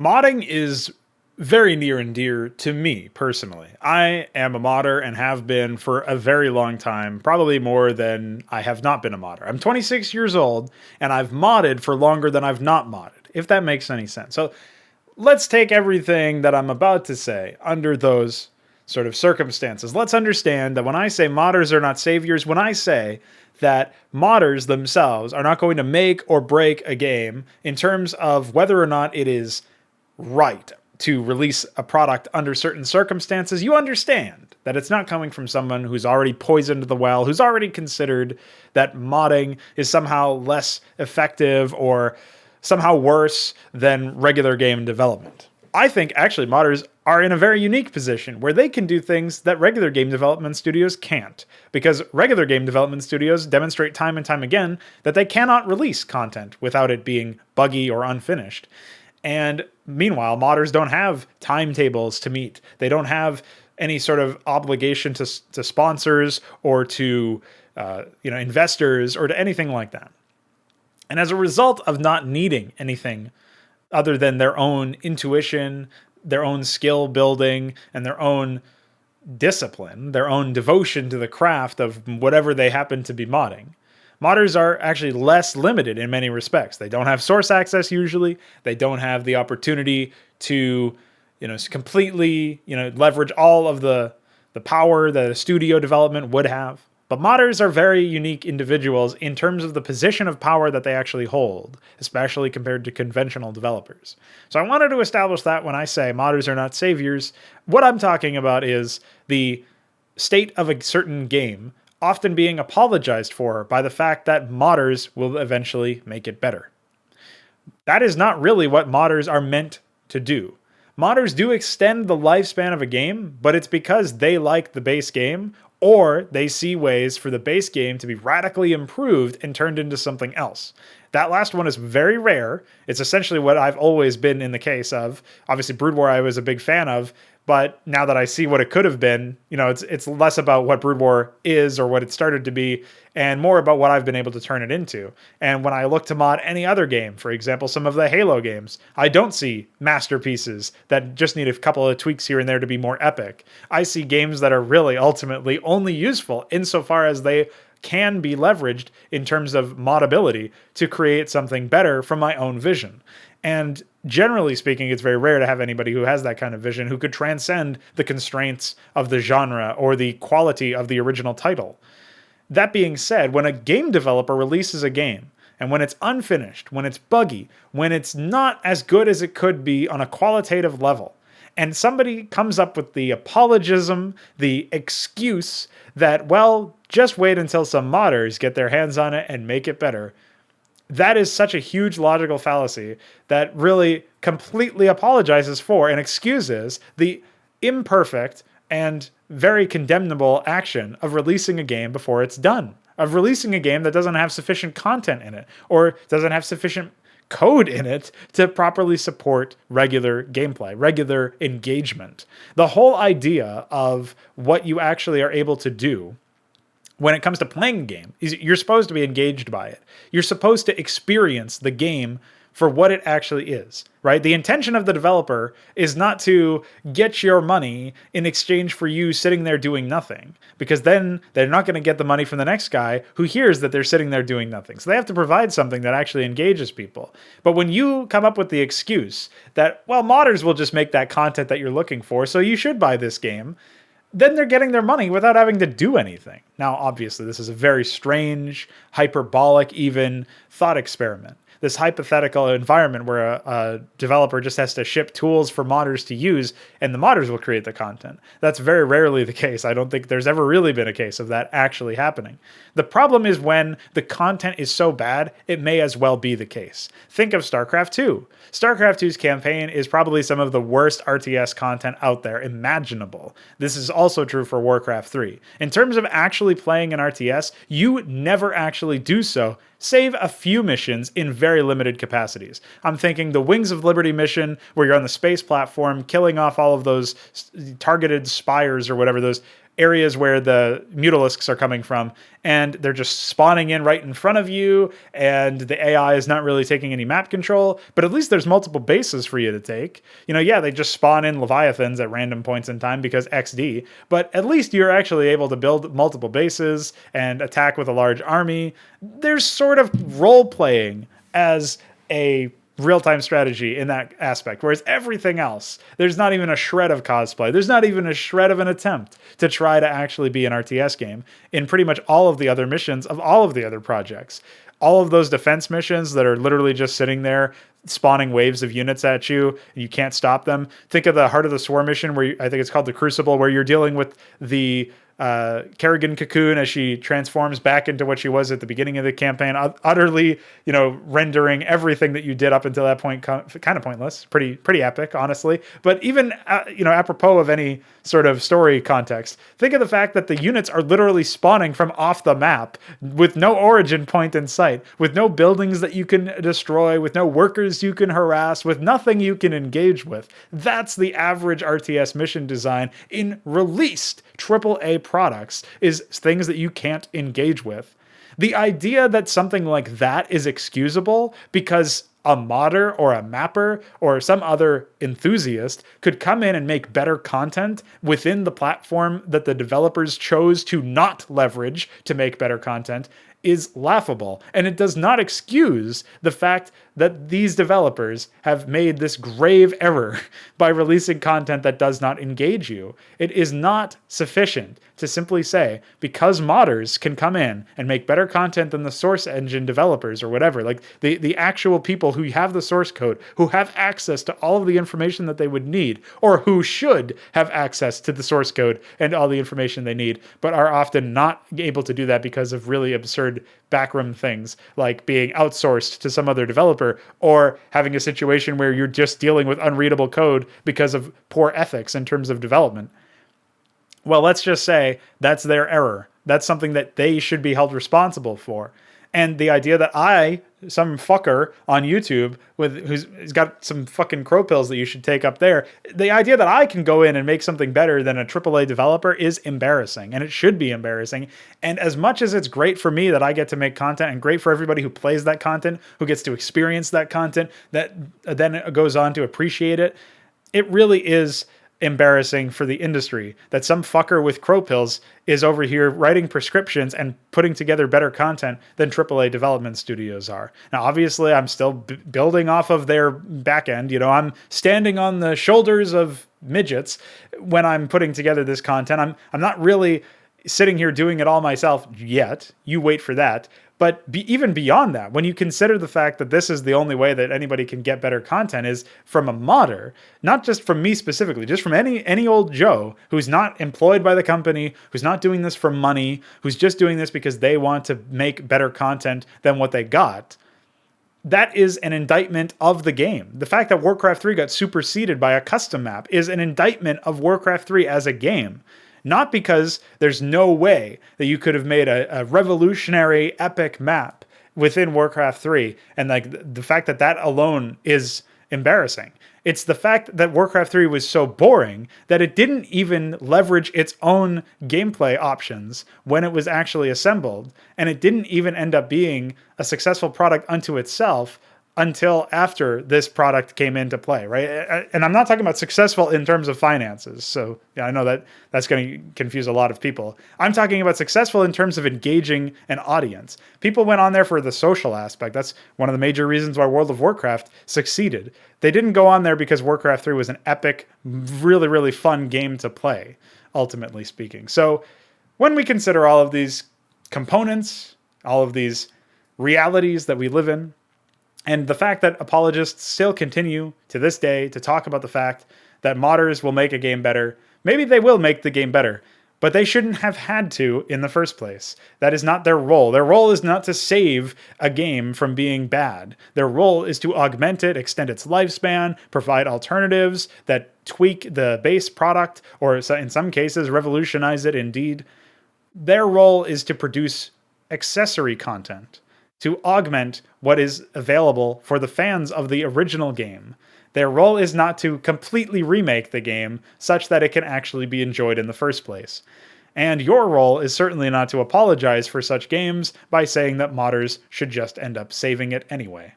Modding is very near and dear to me personally. I am a modder and have been for a very long time, probably more than I have not been a modder. I'm 26 years old and I've modded for longer than I've not modded, if that makes any sense. So let's take everything that I'm about to say under those sort of circumstances. Let's understand that when I say modders are not saviors, when I say that modders themselves are not going to make or break a game in terms of whether or not it is right to release a product under certain circumstances, you understand that it's not coming from someone who's already poisoned the well, who's already considered that modding is somehow less effective or somehow worse than regular game development. I think actually modders are in a very unique position where they can do things that regular game development studios can't, because regular game development studios demonstrate time and time again that they cannot release content without it being buggy or unfinished. And meanwhile, modders don't have timetables to meet. They don't have any sort of obligation to sponsors or to investors or to anything like that. And as a result of not needing anything other than their own intuition, their own skill building, and their own discipline, their own devotion to the craft of whatever they happen to be modding, modders are actually less limited in many respects. They don't have source access usually. They don't have the opportunity to, completely, leverage all of the power that a studio development would have. But modders are very unique individuals in terms of the position of power that they actually hold, especially compared to conventional developers. So I wanted to establish that when I say modders are not saviors, what I'm talking about is the state of a certain game often being apologized for by the fact that modders will eventually make it better. That is not really what modders are meant to do. Modders do extend the lifespan of a game, but it's because they like the base game, or they see ways for the base game to be radically improved and turned into something else. That last one is very rare. It's essentially what I've always been in the case of. Obviously, Brood War I was a big fan of, but now that I see what it could have been, it's less about what Brood War is or what it started to be, and more about what I've been able to turn it into. And when I look to mod any other game, for example, some of the Halo games, I don't see masterpieces that just need a couple of tweaks here and there to be more epic. I see games that are really ultimately only useful insofar as they can be leveraged in terms of modability to create something better from my own vision. And generally speaking, it's very rare to have anybody who has that kind of vision who could transcend the constraints of the genre or the quality of the original title. That being said, when a game developer releases a game, and when it's unfinished, when it's buggy, when it's not as good as it could be on a qualitative level, and somebody comes up with the apologism, the excuse that, well, just wait until some modders get their hands on it and make it better, that is such a huge logical fallacy that really completely apologizes for and excuses the imperfect and very condemnable action of releasing a game before it's done, of releasing a game that doesn't have sufficient content in it or doesn't have sufficient code in it to properly support regular gameplay, regular engagement. The whole idea of what you actually are able to do when it comes to playing a game is you're supposed to be engaged by it. You're supposed to experience the game for what it actually is, right? The intention of the developer is not to get your money in exchange for you sitting there doing nothing, because then they're not going to get the money from the next guy who hears that they're sitting there doing nothing. So they have to provide something that actually engages people. But when you come up with the excuse that, well, modders will just make that content that you're looking for, so you should buy this game, then they're getting their money without having to do anything. Now, obviously, this is a very strange, hyperbolic even thought experiment. This hypothetical environment where a developer just has to ship tools for modders to use and the modders will create the content. That's very rarely the case. I don't think there's ever really been a case of that actually happening. The problem is when the content is so bad, it may as well be the case. Think of StarCraft 2. StarCraft 2's campaign is probably some of the worst RTS content out there imaginable. This is also true for Warcraft 3. In terms of actually playing an RTS, you never actually do so, save a few missions in very limited capacities. I'm thinking the Wings of Liberty mission where you're on the space platform killing off all of those targeted spires or whatever, those areas where the mutalisks are coming from, and they're just spawning in right in front of you, and the AI is not really taking any map control, but at least there's multiple bases for you to take. Yeah, they just spawn in Leviathans at random points in time because XD, but at least you're actually able to build multiple bases and attack with a large army. There's sort of role playing as a real-time strategy in that aspect, whereas everything else, there's not even a shred of cosplay. There's not even a shred of an attempt to try to actually be an RTS game in pretty much all of the other missions of all of the other projects. All of those defense missions that are literally just sitting there spawning waves of units at you and you can't stop them. Think of the Heart of the Swarm mission where I think it's called the Crucible, where you're dealing with the Kerrigan Cocoon as she transforms back into what she was at the beginning of the campaign, utterly, rendering everything that you did up until that point kind of pointless. Pretty epic, honestly. But even, apropos of any sort of story context, think of the fact that the units are literally spawning from off the map with no origin point in sight, with no buildings that you can destroy, with no workers you can harass, with nothing you can engage with. That's the average RTS mission design in released AAA products, is things that you can't engage with. The idea that something like that is excusable because a modder or a mapper or some other enthusiast could come in and make better content within the platform that the developers chose to not leverage to make better content is laughable. And it does not excuse the fact that these developers have made this grave error by releasing content that does not engage you. It is not sufficient to simply say, because modders can come in and make better content than the source engine developers or whatever, like the actual people who have the source code, who have access to all of the information that they would need, or who should have access to the source code and all the information they need, but are often not able to do that because of really absurd backroom things like being outsourced to some other developer, or having a situation where you're just dealing with unreadable code because of poor ethics in terms of development. Well, let's just say that's their error. That's something that they should be held responsible for. And the idea that some fucker on YouTube who's got some fucking Crowpills that you should take up there, the idea that I can go in and make something better than a AAA developer is embarrassing, and it should be embarrassing. And as much as it's great for me that I get to make content, and great for everybody who plays that content, who gets to experience that content, that then goes on to appreciate it, it really is embarrassing for the industry that some fucker with Crowpills is over here writing prescriptions and putting together better content than AAA development studios are. Now, obviously, I'm still building off of their back end. I'm standing on the shoulders of midgets when I'm putting together this content. I'm not really sitting here doing it all myself yet. You wait for that. But even beyond that, when you consider the fact that this is the only way that anybody can get better content is from a modder, not just from me specifically, just from any old Joe who's not employed by the company, who's not doing this for money, who's just doing this because they want to make better content than what they got, that is an indictment of the game. The fact that Warcraft 3 got superseded by a custom map is an indictment of Warcraft 3 as a game. Not because there's no way that you could have made a revolutionary epic map within Warcraft 3, and like the fact that alone is embarrassing. It's the fact that Warcraft 3 was so boring that it didn't even leverage its own gameplay options when it was actually assembled, and it didn't even end up being a successful product unto itself until after this product came into play, right? And I'm not talking about successful in terms of finances. So yeah, I know that that's going to confuse a lot of people. I'm talking about successful in terms of engaging an audience. People went on there for the social aspect. That's one of the major reasons why World of Warcraft succeeded. They didn't go on there because Warcraft 3 was an epic, really, really fun game to play, ultimately speaking. So when we consider all of these components, all of these realities that we live in, and the fact that apologists still continue to this day to talk about the fact that modders will make a game better. Maybe they will make the game better, but they shouldn't have had to in the first place. That is not their role. Their role is not to save a game from being bad. Their role is to augment it, extend its lifespan, provide alternatives that tweak the base product, or in some cases, revolutionize it indeed. Their role is to produce accessory content, to augment what is available for the fans of the original game. Their role is not to completely remake the game such that it can actually be enjoyed in the first place. And your role is certainly not to apologize for such games by saying that modders should just end up saving it anyway.